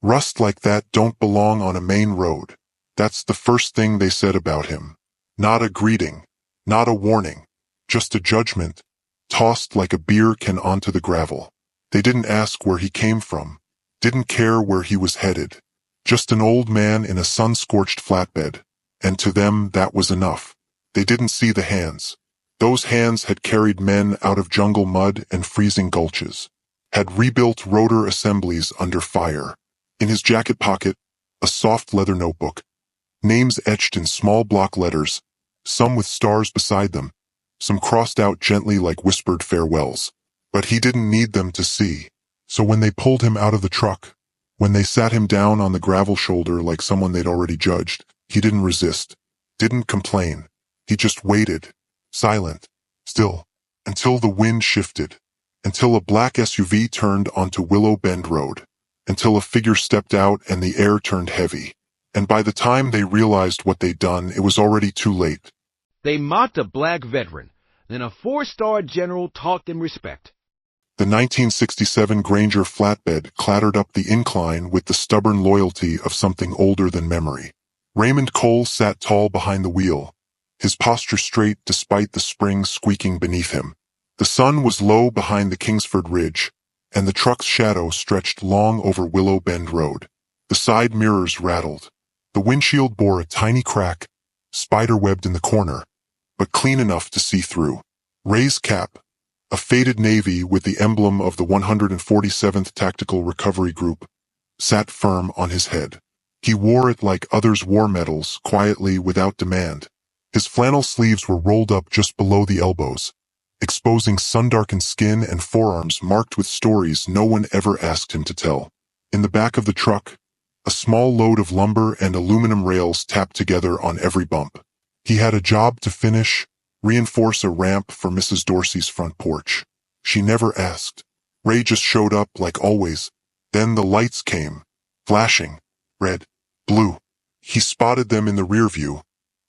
Rust like that don't belong on a main road. That's the first thing they said about him. Not a greeting, not a warning, just a judgment, tossed like a beer can onto the gravel. They didn't ask where he came from, didn't care where he was headed. Just an old man in a sun-scorched flatbed, and to them that was enough. They didn't see the hands. Those hands had carried men out of jungle mud and freezing gulches, had rebuilt rotor assemblies under fire. In his jacket pocket, a soft leather notebook, names etched in small block letters, some with stars beside them, some crossed out gently like whispered farewells. But he didn't need them to see. So when they pulled him out of the truck, when they sat him down on the gravel shoulder like someone they'd already judged, he didn't resist, didn't complain. He just waited, silent, still, until the wind shifted, until a black SUV turned onto Willow Bend Road, until a figure stepped out and the air turned heavy. And by the time they realized what they'd done, it was already too late. They mocked a black veteran, then a four-star general taught them respect. The 1967 Granger flatbed clattered up the incline with the stubborn loyalty of something older than memory. Raymond Cole sat tall behind the wheel, his posture straight despite the springs squeaking beneath him. The sun was low behind the Kingsford Ridge, and the truck's shadow stretched long over Willow Bend Road. The side mirrors rattled. The windshield bore a tiny crack, spider-webbed in the corner, but clean enough to see through. Ray's cap, a faded navy with the emblem of the 147th Tactical Recovery Group, sat firm on his head. He wore it like others wore medals, quietly without demand. His flannel sleeves were rolled up just below the elbows, exposing sun-darkened skin and forearms marked with stories no one ever asked him to tell. In the back of the truck, a small load of lumber and aluminum rails tapped together on every bump. He had a job to finish, reinforce a ramp for Mrs. Dorsey's front porch. She never asked. Ray just showed up like always. Then the lights came, flashing, red, blue. He spotted them in the rear view,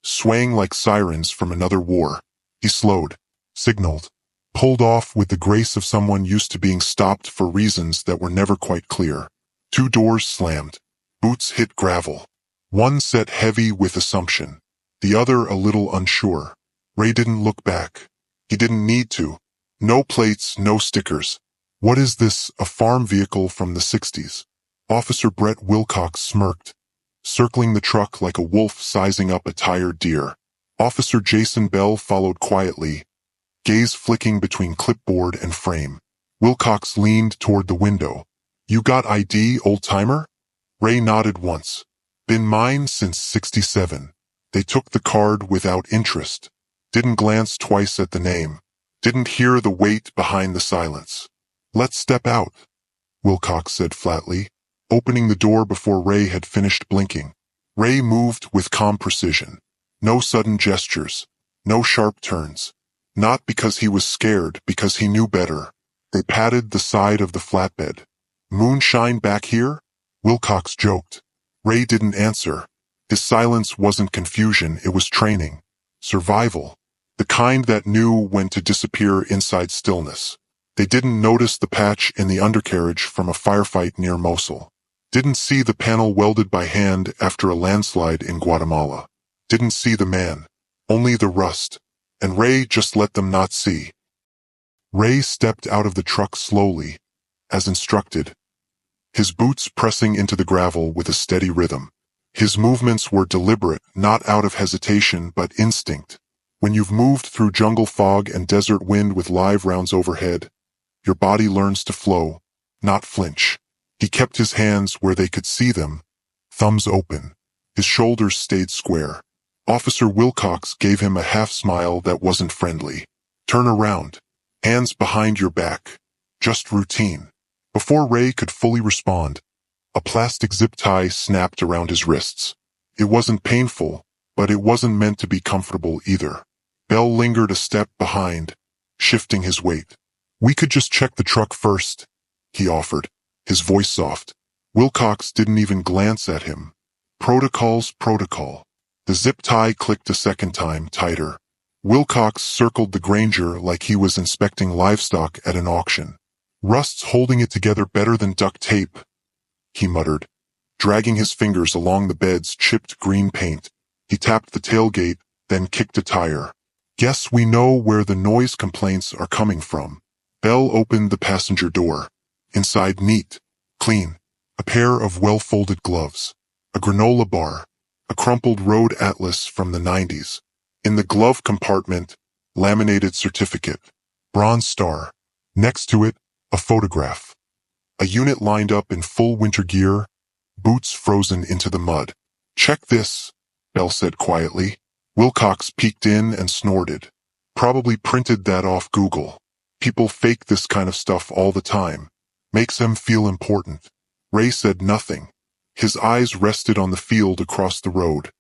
swaying like sirens from another war. He slowed, signaled, pulled off with the grace of someone used to being stopped for reasons that were never quite clear. Two doors slammed. Boots hit gravel. One set heavy with assumption, the other a little unsure. Ray didn't look back. He didn't need to. No plates, no stickers. What is this, a farm vehicle from the 60s? Officer Brett Wilcox smirked, circling the truck like a wolf sizing up a tired deer. Officer Jason Bell followed quietly, gaze flicking between clipboard and frame. Wilcox leaned toward the window. You got ID, old-timer? Ray nodded once. Been mine since '67. They took the card without interest. Didn't glance twice at the name. Didn't hear the weight behind the silence. Let's step out, Wilcox said flatly, opening the door before Ray had finished blinking. Ray moved with calm precision. No sudden gestures. No sharp turns. Not because he was scared, because he knew better. They patted the side of the flatbed. Moonshine back here? Wilcox joked. Ray didn't answer. His silence wasn't confusion, it was training. Survival. The kind that knew when to disappear inside stillness. They didn't notice the patch in the undercarriage from a firefight near Mosul. Didn't see the panel welded by hand after a landslide in Guatemala. Didn't see the man. Only the rust. And Ray just let them not see. Ray stepped out of the truck slowly, as instructed, his boots pressing into the gravel with a steady rhythm. His movements were deliberate, not out of hesitation but instinct. When you've moved through jungle fog and desert wind with live rounds overhead, your body learns to flow, not flinch. He kept his hands where they could see them, thumbs open. His shoulders stayed square. Officer Wilcox gave him a half-smile that wasn't friendly. Turn around. Hands behind your back. Just routine. Before Ray could fully respond, a plastic zip tie snapped around his wrists. It wasn't painful, but it wasn't meant to be comfortable either. Bell lingered a step behind, shifting his weight. We could just check the truck first, he offered, his voice soft. Wilcox didn't even glance at him. Protocol's protocol. The zip tie clicked a second time, tighter. Wilcox circled the Granger like he was inspecting livestock at an auction. Rust's holding it together better than duct tape, he muttered. dragging his fingers along the bed's chipped green paint. He tapped the tailgate, then kicked a tire. Guess we know where the noise complaints are coming from. Belle opened the passenger door. Inside, neat, clean, a pair of well-folded gloves, a granola bar, a crumpled road atlas from the 90s. In the glove compartment, laminated certificate, bronze star. Next to it, a photograph. A unit lined up in full winter gear, boots frozen into the mud. Check this, Belle said quietly. Wilcox peeked in and snorted. Probably printed that off Google. People fake this kind of stuff all the time. Makes them feel important. Ray said nothing. His eyes rested on the field across the road,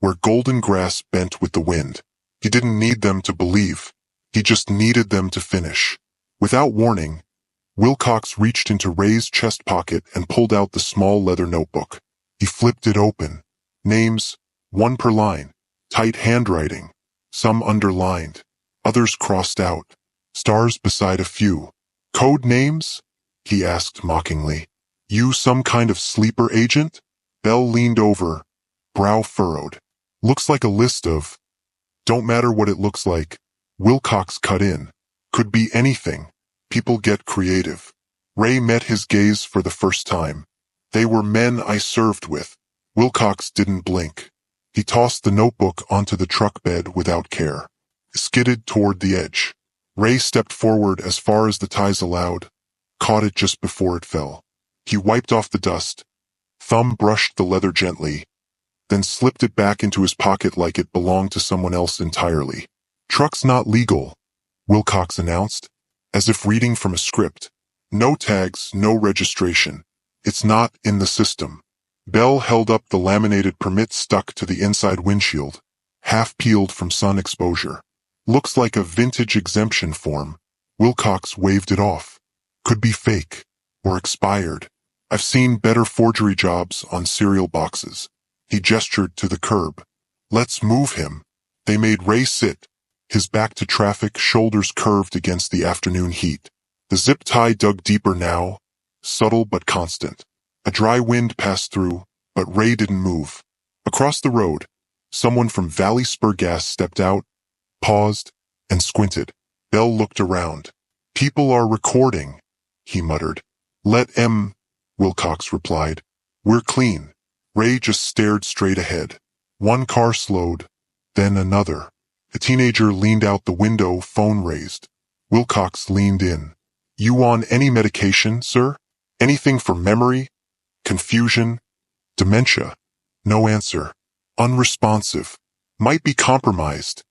where golden grass bent with the wind. He didn't need them to believe. He just needed them to finish. Without warning, Wilcox reached into Ray's chest pocket and pulled out the small leather notebook. He flipped it open. Names, one per line. Tight handwriting. Some underlined. Others crossed out. Stars beside a few. Code names? He asked mockingly. You some kind of sleeper agent? Belle leaned over, brow furrowed. Looks like a list of... Don't matter what it looks like. Wilcox cut in. Could be anything. People get creative. Ray met his gaze for the first time. They were men I served with. Wilcox didn't blink. He tossed the notebook onto the truck bed without care. Skidded toward the edge. Ray stepped forward as far as the ties allowed, caught it just before it fell. He wiped off the dust, thumb brushed the leather gently, then slipped it back into his pocket like it belonged to someone else entirely. Truck's not legal, Wilcox announced, as if reading from a script. No tags, no registration. It's not in the system. Belle held up the laminated permit stuck to the inside windshield, half peeled from sun exposure. Looks like a vintage exemption form. Wilcox waved it off. Could be fake, or expired. I've seen better forgery jobs on cereal boxes. He gestured to the curb. Let's move him. They made Ray sit, his back to traffic, shoulders curved against the afternoon heat. The zip tie dug deeper now, subtle but constant. A dry wind passed through, but Ray didn't move. Across the road, someone from Valley Spur Gas stepped out, paused, and squinted. Belle looked around. People are recording, he muttered. Let 'em, Wilcox replied. We're clean. Ray just stared straight ahead. One car slowed, then another. A teenager leaned out the window, phone raised. Wilcox leaned in. You on any medication, sir? Anything for memory? Confusion? Dementia? No answer. Unresponsive. Might be compromised,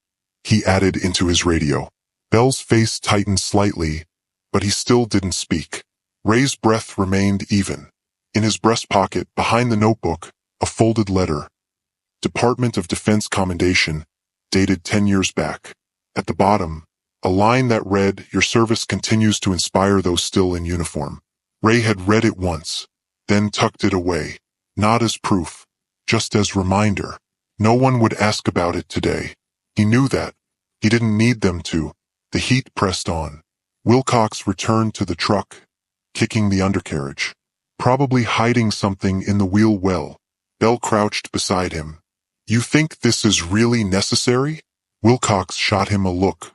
he added into his radio. Belle's face tightened slightly, but he still didn't speak. Ray's breath remained even. In his breast pocket, behind the notebook, a folded letter. Department of Defense Commendation, dated 10 years back. At the bottom, a line that read, Your service continues to inspire those still in uniform. Ray had read it once, then tucked it away. Not as proof, just as reminder. No one would ask about it today. He knew that. He didn't need them to. The heat pressed on. Wilcox returned to the truck, kicking the undercarriage. Probably hiding something in the wheel well. Belle crouched beside him. You think this is really necessary? Wilcox shot him a look.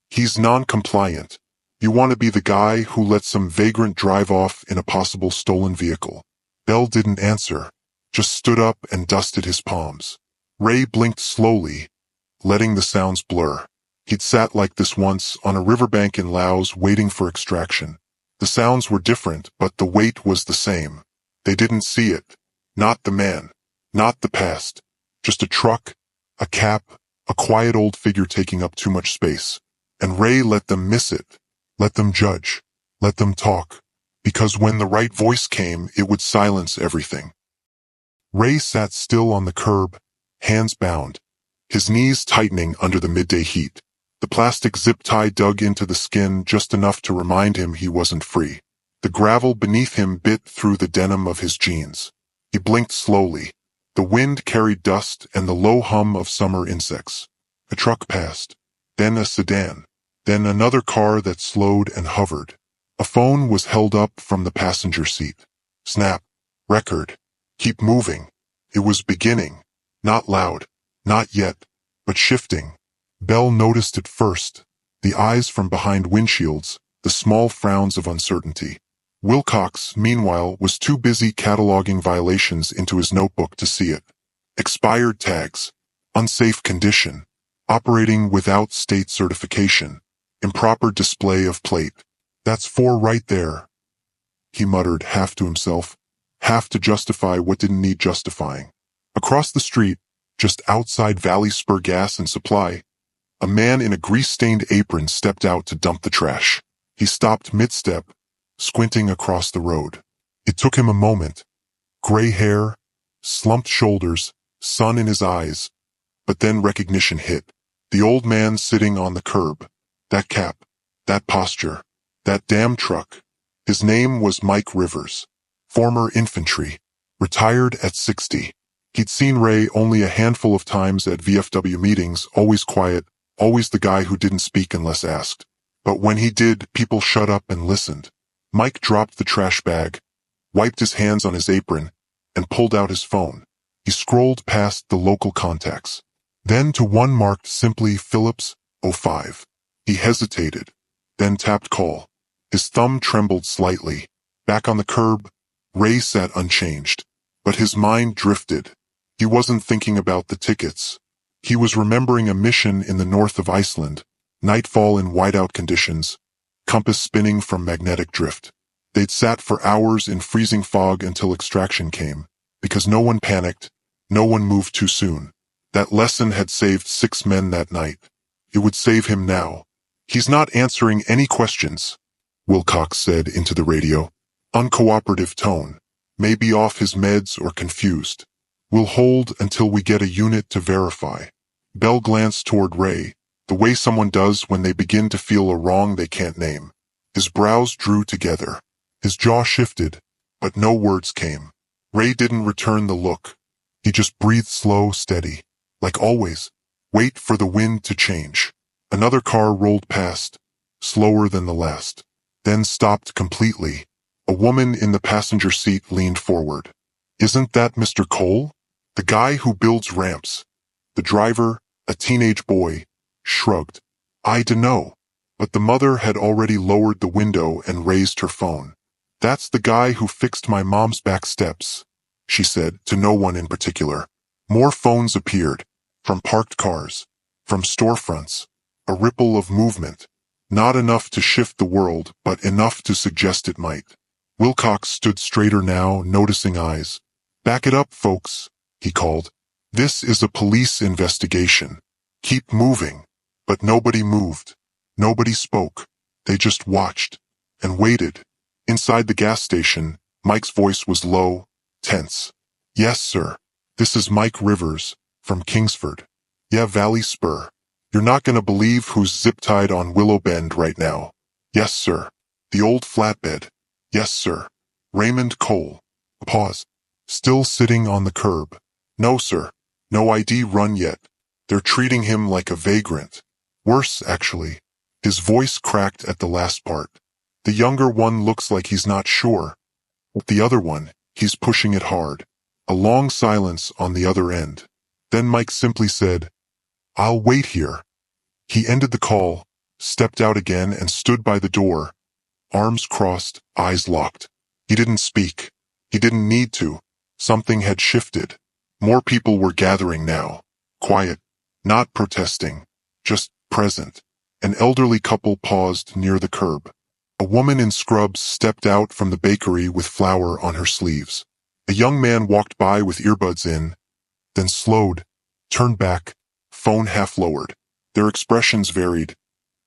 He's non-compliant. You want to be the guy who lets some vagrant drive off in a possible stolen vehicle. Belle didn't answer, just stood up and dusted his palms. Ray blinked slowly, letting the sounds blur. He'd sat like this once on a riverbank in Laos waiting for extraction. The sounds were different, but the weight was the same. They didn't see it. Not the man. Not the past. Just a truck, a cap, a quiet old figure taking up too much space. And Ray let them miss it. Let them judge. Let them talk. Because when the right voice came, it would silence everything. Ray sat still on the curb, hands bound, his knees tightening under the midday heat. The plastic zip tie dug into the skin just enough to remind him he wasn't free. The gravel beneath him bit through the denim of his jeans. He blinked slowly. The wind carried dust and the low hum of summer insects. A truck passed. Then a sedan. Then another car that slowed and hovered. A phone was held up from the passenger seat. Snap. Record. Keep moving. It was beginning. Not loud. Not yet. But shifting. Belle noticed it first. The eyes from behind windshields, the small frowns of uncertainty. Wilcox, meanwhile, was too busy cataloging violations into his notebook to see it. Expired tags. Unsafe condition. Operating without state certification. Improper display of plate. That's 4 right there, he muttered, half to himself, half to justify what didn't need justifying. Across the street, just outside Valley Spur Gas and Supply, a man in a grease-stained apron stepped out to dump the trash. He stopped mid-step, squinting across the road. It took him a moment. Gray hair, slumped shoulders, sun in his eyes. But then recognition hit. The old man sitting on the curb. That cap. That posture. That damn truck. His name was Mike Rivers. Former infantry. Retired at 60. He'd seen Ray only a handful of times at VFW meetings, always quiet, always the guy who didn't speak unless asked. But when he did, people shut up and listened. Mike dropped the trash bag, wiped his hands on his apron, and pulled out his phone. He scrolled past the local contacts. Then to one marked simply Phillips, 05. He hesitated, then tapped call. His thumb trembled slightly. Back on the curb, Ray sat unchanged. But his mind drifted. He wasn't thinking about the tickets. He was remembering a mission in the north of Iceland, nightfall in whiteout conditions, compass spinning from magnetic drift. They'd sat for hours in freezing fog until extraction came, because no one panicked, no one moved too soon. That lesson had saved 6 men that night. It would save him now. He's not answering any questions, Wilcox said into the radio. Uncooperative tone. Maybe off his meds or confused. We'll hold until we get a unit to verify. Belle glanced toward Ray, the way someone does when they begin to feel a wrong they can't name. His brows drew together. His jaw shifted, but no words came. Ray didn't return the look. He just breathed slow, steady. Like always, wait for the wind to change. Another car rolled past, slower than the last, then stopped completely. A woman in the passenger seat leaned forward. Isn't that Mr. Cole? The guy who builds ramps? The driver, a teenage boy, shrugged. I dunno. But the mother had already lowered the window and raised her phone. That's the guy who fixed my mom's back steps, she said, to no one in particular. More phones appeared, from parked cars, from storefronts, a ripple of movement. Not enough to shift the world, but enough to suggest it might. Wilcox stood straighter now, noticing eyes. Back it up, folks, he called. This is a police investigation. Keep moving. But nobody moved. Nobody spoke. They just watched. And waited. Inside the gas station, Mike's voice was low, tense. Yes, sir. This is Mike Rivers, from Kingsford. Yeah, Valley Spur. You're not gonna believe who's zip-tied on Willow Bend right now. Yes, sir. The old flatbed. Yes, sir. Raymond Cole. A pause. Still sitting on the curb. No, sir. No ID run yet. They're treating him like a vagrant. Worse, actually. His voice cracked at the last part. The younger one looks like he's not sure. The other one, he's pushing it hard. A long silence on the other end. Then Mike simply said, I'll wait here. He ended the call, stepped out again and stood by the door, arms crossed, eyes locked. He didn't speak. He didn't need to. Something had shifted. More people were gathering now. Quiet. Not protesting. Just present. An elderly couple paused near the curb. A woman in scrubs stepped out from the bakery with flour on her sleeves. A young man walked by with earbuds in, then slowed, turned back, phone half lowered. Their expressions varied.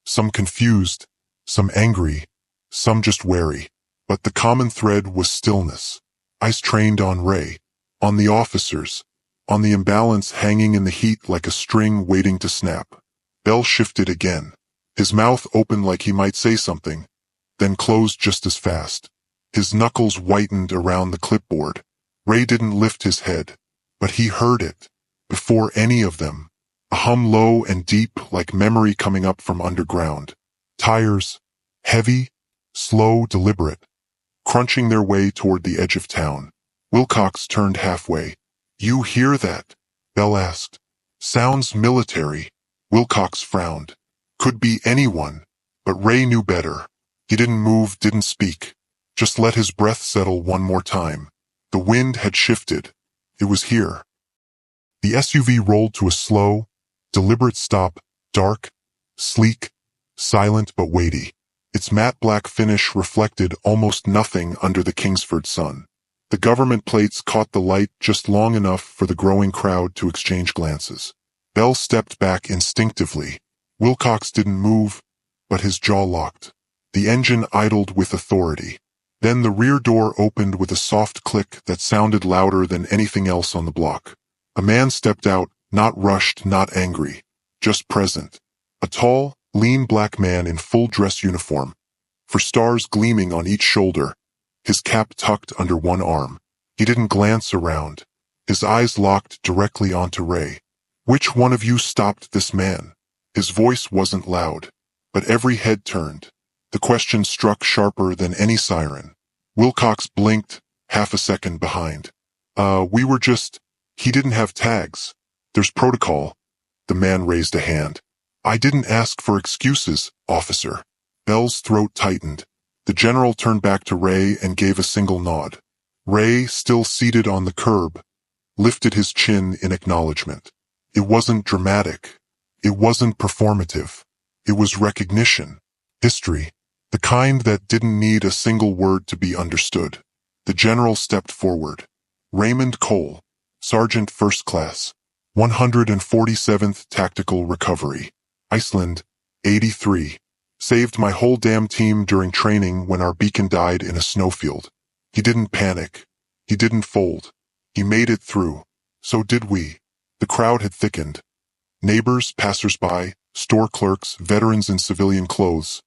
Some confused, some angry, some just wary. But the common thread was stillness. Eyes trained on Ray, on the officers, on the imbalance hanging in the heat like a string waiting to snap. Bell shifted again. His mouth opened like he might say something, then closed just as fast. His knuckles whitened around the clipboard. Ray didn't lift his head, but he heard it, before any of them. A hum low and deep like memory coming up from underground. Tires, heavy, slow, deliberate, crunching their way toward the edge of town. Wilcox turned halfway. You hear that? Bell asked. Sounds military. Wilcox frowned. Could be anyone. But Ray knew better. He didn't move, didn't speak. Just let his breath settle one more time. The wind had shifted. It was here. The SUV rolled to a slow, deliberate stop, dark, sleek, silent but weighty. Its matte black finish reflected almost nothing under the Kingsford sun. The government plates caught the light just long enough for the growing crowd to exchange glances. Bell stepped back instinctively. Wilcox didn't move, but his jaw locked. The engine idled with authority. Then the rear door opened with a soft click that sounded louder than anything else on the block. A man stepped out, not rushed, not angry, just present. A tall, lean black man in full dress uniform, for stars gleaming on each shoulder, his cap tucked under one arm. He didn't glance around. His eyes locked directly onto Ray. Which one of you stopped this man? His voice wasn't loud, but every head turned. The question struck sharper than any siren. Wilcox blinked, half a second behind. We were just... He didn't have tags. There's protocol. The man raised a hand. I didn't ask for excuses, officer. Bell's throat tightened. The general turned back to Ray and gave a single nod. Ray, still seated on the curb, lifted his chin in acknowledgement. It wasn't dramatic. It wasn't performative. It was recognition. History. The kind that didn't need a single word to be understood. The general stepped forward. Raymond Cole, Sergeant First Class, 147th Tactical Recovery, Iceland, 83. Saved my whole damn team during training when our beacon died in a snowfield. He didn't panic. He didn't fold. He made it through. So did we. The crowd had thickened. Neighbors, passers-by, store clerks, veterans in civilian clothes.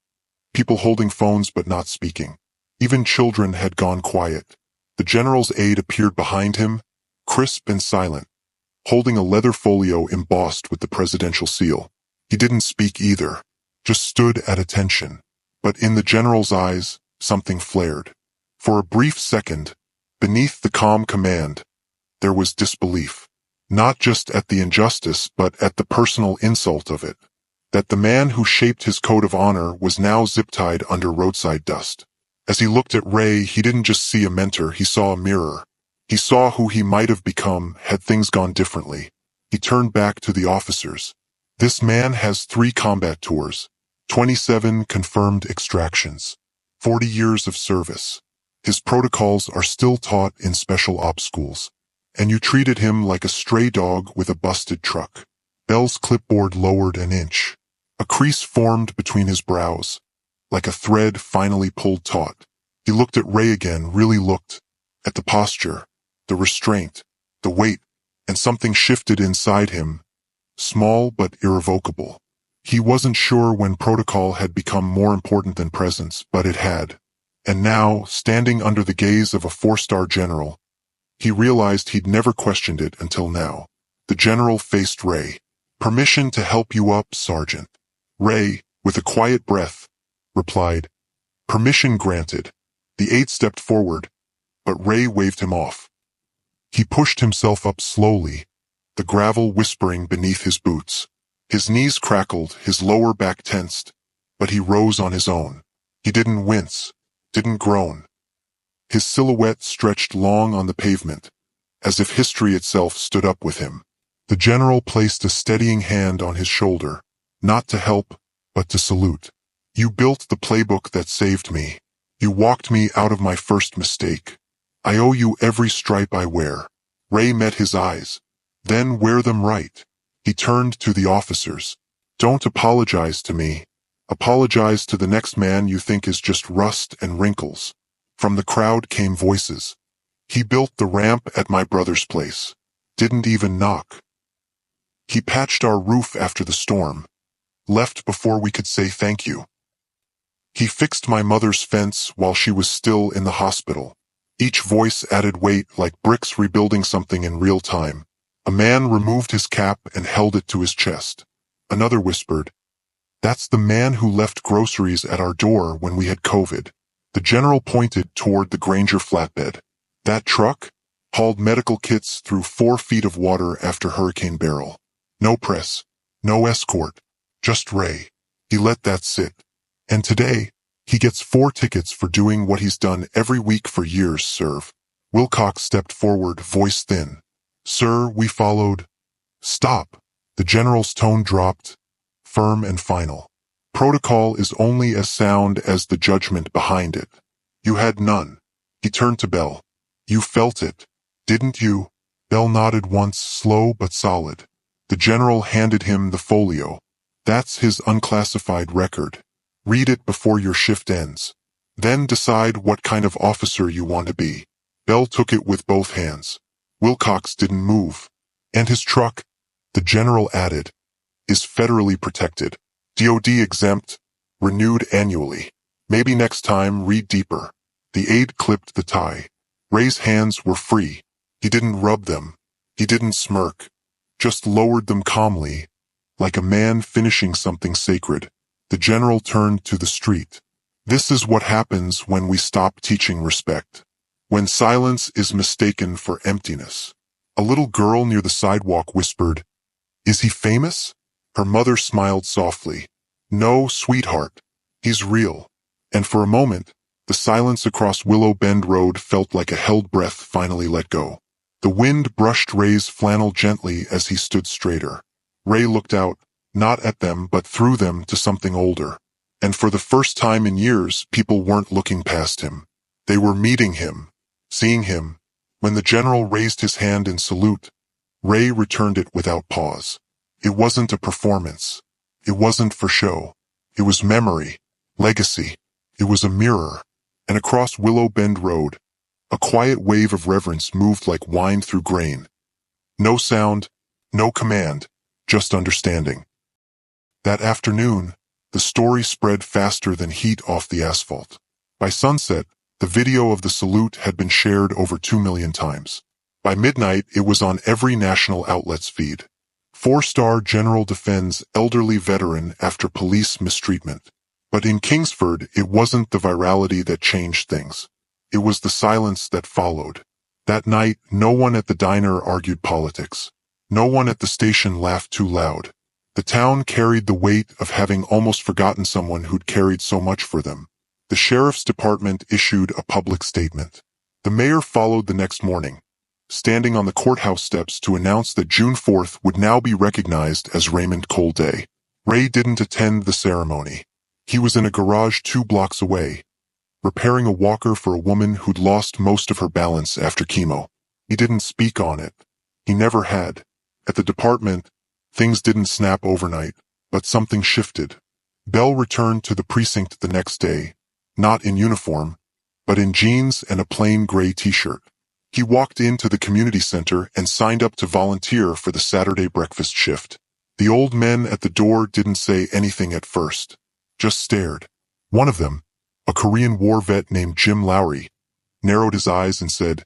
People holding phones but not speaking. Even children had gone quiet. The general's aide appeared behind him, crisp and silent, holding a leather folio embossed with the presidential seal. He didn't speak either, just stood at attention. But in the general's eyes, something flared. For a brief second, beneath the calm command, there was disbelief. Not just at the injustice, but at the personal insult of it. That the man who shaped his code of honor was now zip-tied under roadside dust. As he looked at Ray, he didn't just see a mentor, he saw a mirror. He saw who he might have become had things gone differently. He turned back to the officers. This man has 3 combat tours, 27 confirmed extractions, 40 years of service. His protocols are still taught in special ops schools. And you treated him like a stray dog with a busted truck. Bell's clipboard lowered an inch. A crease formed between his brows, like a thread finally pulled taut. He looked at Ray again, really looked, at the posture, the restraint, the weight, and something shifted inside him, small but irrevocable. He wasn't sure when protocol had become more important than presence, but it had. And now, standing under the gaze of a 4-star general, he realized he'd never questioned it until now. The general faced Ray. Permission to help you up, Sergeant. Ray, with a quiet breath, replied, Permission granted. The aide stepped forward, but Ray waved him off. He pushed himself up slowly, the gravel whispering beneath his boots. His knees crackled, his lower back tensed, but he rose on his own. He didn't wince, didn't groan. His silhouette stretched long on the pavement, as if history itself stood up with him. The general placed a steadying hand on his shoulder, not to help, but to salute. You built the playbook that saved me. You walked me out of my first mistake. I owe you every stripe I wear. Ray met his eyes. Then wear them right. He turned to the officers. Don't apologize to me. Apologize to the next man you think is just rust and wrinkles. From the crowd came voices. He built the ramp at my brother's place. Didn't even knock. He patched our roof after the storm. Left before we could say thank you. He fixed my mother's fence while she was still in the hospital. Each voice added weight like bricks rebuilding something in real time. A man removed his cap and held it to his chest. Another whispered, "That's the man who left groceries at our door when we had COVID." The general pointed toward the Granger flatbed. "That truck? hauled medical kits through 4 feet of water after Hurricane Beryl. No press, no escort, just Ray. He let that sit. And today, he gets 4 tickets for doing what he's done every week for years, serve. Wilcox stepped forward, voice thin. Sir, we followed. Stop. The general's tone dropped, firm and final. Protocol is only as sound as the judgment behind it. You had none. He turned to Bell. You felt it, didn't you? Bell nodded once, slow but solid. The general handed him the folio. That's his unclassified record. Read it before your shift ends. Then decide what kind of officer you want to be. Bell took it with both hands. Wilcox didn't move. And his truck, the general added, is federally protected. DOD exempt, renewed annually. Maybe next time read deeper. The aide clipped the tie. Ray's hands were free. He didn't rub them. He didn't smirk. Just lowered them calmly, like a man finishing something sacred. The general turned to the street. This is what happens when we stop teaching respect. When silence is mistaken for emptiness. A little girl near the sidewalk whispered, "Is he famous?" Her mother smiled softly. "No, sweetheart. He's real." And for a moment, the silence across Willow Bend Road felt like a held breath finally let go. The wind brushed Ray's flannel gently as he stood straighter. Ray looked out, not at them but through them to something older. And for the first time in years, people weren't looking past him. They were meeting him, seeing him. When the general raised his hand in salute, Ray returned it without pause. It wasn't a performance. It wasn't for show. It was memory, legacy. It was a mirror. And across Willow Bend Road, a quiet wave of reverence moved like wine through grain. No sound, no command, just understanding. That afternoon, the story spread faster than heat off the asphalt. By sunset, the video of the salute had been shared over 2 million times. By midnight, it was on every national outlet's feed. 4-star general defends elderly veteran after police mistreatment. But in Kingsford, it wasn't the virality that changed things. It was the silence that followed. That night, no one at the diner argued politics. No one at the station laughed too loud. The town carried the weight of having almost forgotten someone who'd carried so much for them. The sheriff's department issued a public statement. The mayor followed the next morning, standing on the courthouse steps to announce that June 4th would now be recognized as Raymond Cole Day. Ray didn't attend the ceremony. He was in a garage 2 blocks away, repairing a walker for a woman who'd lost most of her balance after chemo. He didn't speak on it. He never had. At the department, things didn't snap overnight, but something shifted. Bell returned to the precinct the next day, not in uniform, but in jeans and a plain gray t-shirt. He walked into the community center and signed up to volunteer for the Saturday breakfast shift. The old men at the door didn't say anything at first, just stared. One of them, a Korean War vet named Jim Lowry, narrowed his eyes and said,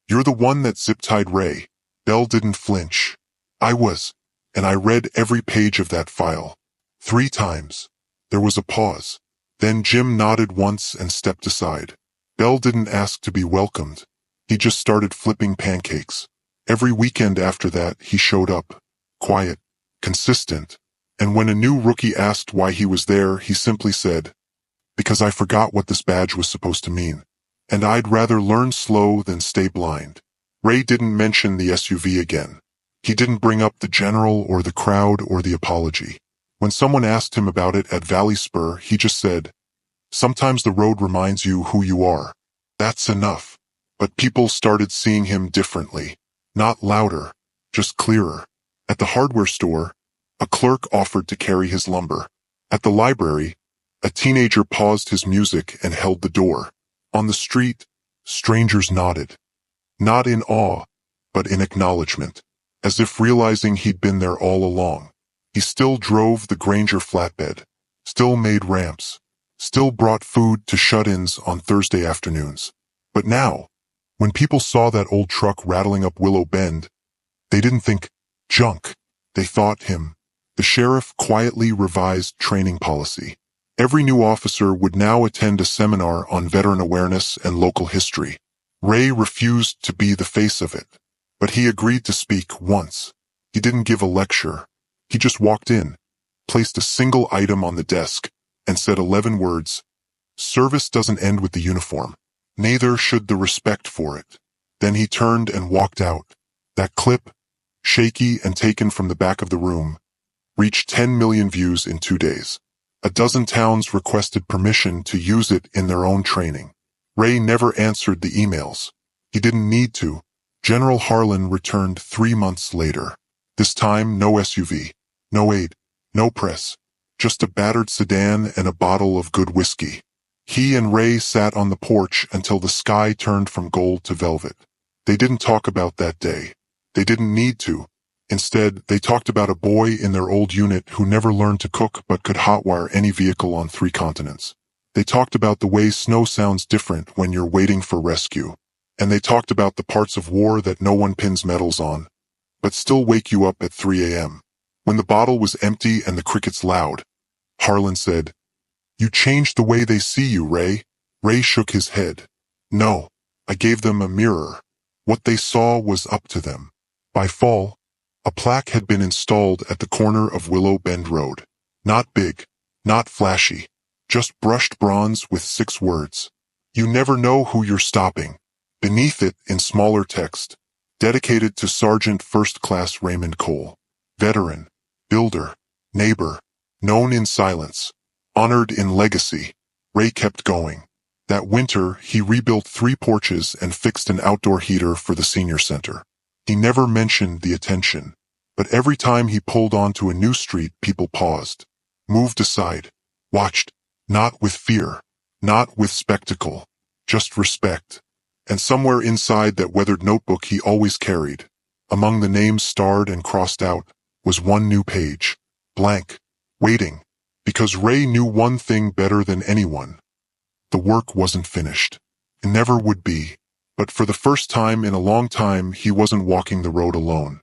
"You're the one that zip-tied Ray." Bell didn't flinch. "I was, and I read every page of that file. 3 times. There was a pause. Then Jim nodded once and stepped aside. Bell didn't ask to be welcomed. He just started flipping pancakes. Every weekend after that, he showed up. Quiet. Consistent. And when a new rookie asked why he was there, he simply said, "Because I forgot what this badge was supposed to mean. And I'd rather learn slow than stay blind." Ray didn't mention the SUV again. He didn't bring up the general or the crowd or the apology. When someone asked him about it at Valley Spur, he just said, "Sometimes the road reminds you who you are." That's enough. But people started seeing him differently. Not louder, just clearer. At the hardware store, a clerk offered to carry his lumber. At the library, a teenager paused his music and held the door. On the street, strangers nodded. Not in awe, but in acknowledgement, as if realizing he'd been there all along. He still drove the Granger flatbed, still made ramps, still brought food to shut-ins on Thursday afternoons. But now, when people saw that old truck rattling up Willow Bend, they didn't think junk. They thought him. The sheriff quietly revised training policy. Every new officer would now attend a seminar on veteran awareness and local history. Ray refused to be the face of it, but he agreed to speak once. He didn't give a lecture. He just walked in, placed a single item on the desk, and said 11 words. Service doesn't end with the uniform. Neither should the respect for it. Then he turned and walked out. That clip, shaky and taken from the back of the room, reached 10 million views in 2 days. A dozen towns requested permission to use it in their own training. Ray never answered the emails. He didn't need to. General Harlan returned 3 months later. This time, no SUV, no aid, no press, just a battered sedan and a bottle of good whiskey. He and Ray sat on the porch until the sky turned from gold to velvet. They didn't talk about that day. They didn't need to. Instead, they talked about a boy in their old unit who never learned to cook but could hotwire any vehicle on 3 continents. They talked about the way snow sounds different when you're waiting for rescue. And they talked about the parts of war that no one pins medals on, but still wake you up at 3 a.m. When the bottle was empty and the crickets loud, Harlan said, "You changed the way they see you, Ray." Ray shook his head. "No, I gave them a mirror. What they saw was up to them." By fall, a plaque had been installed at the corner of Willow Bend Road. Not big, not flashy, just brushed bronze with 6 words. "You never know who you're stopping." Beneath it, in smaller text, dedicated to Sergeant First Class Raymond Cole, veteran, builder, neighbor, known in silence, honored in legacy. Ray kept going. That winter, he rebuilt 3 porches and fixed an outdoor heater for the senior center. He never mentioned the attention, but every time he pulled onto a new street, people paused, moved aside, watched, not with fear, not with spectacle, just respect. And somewhere inside that weathered notebook he always carried, among the names starred and crossed out, was one new page, blank, waiting, because Ray knew one thing better than anyone. The work wasn't finished. It never would be. But for the first time in a long time, he wasn't walking the road alone.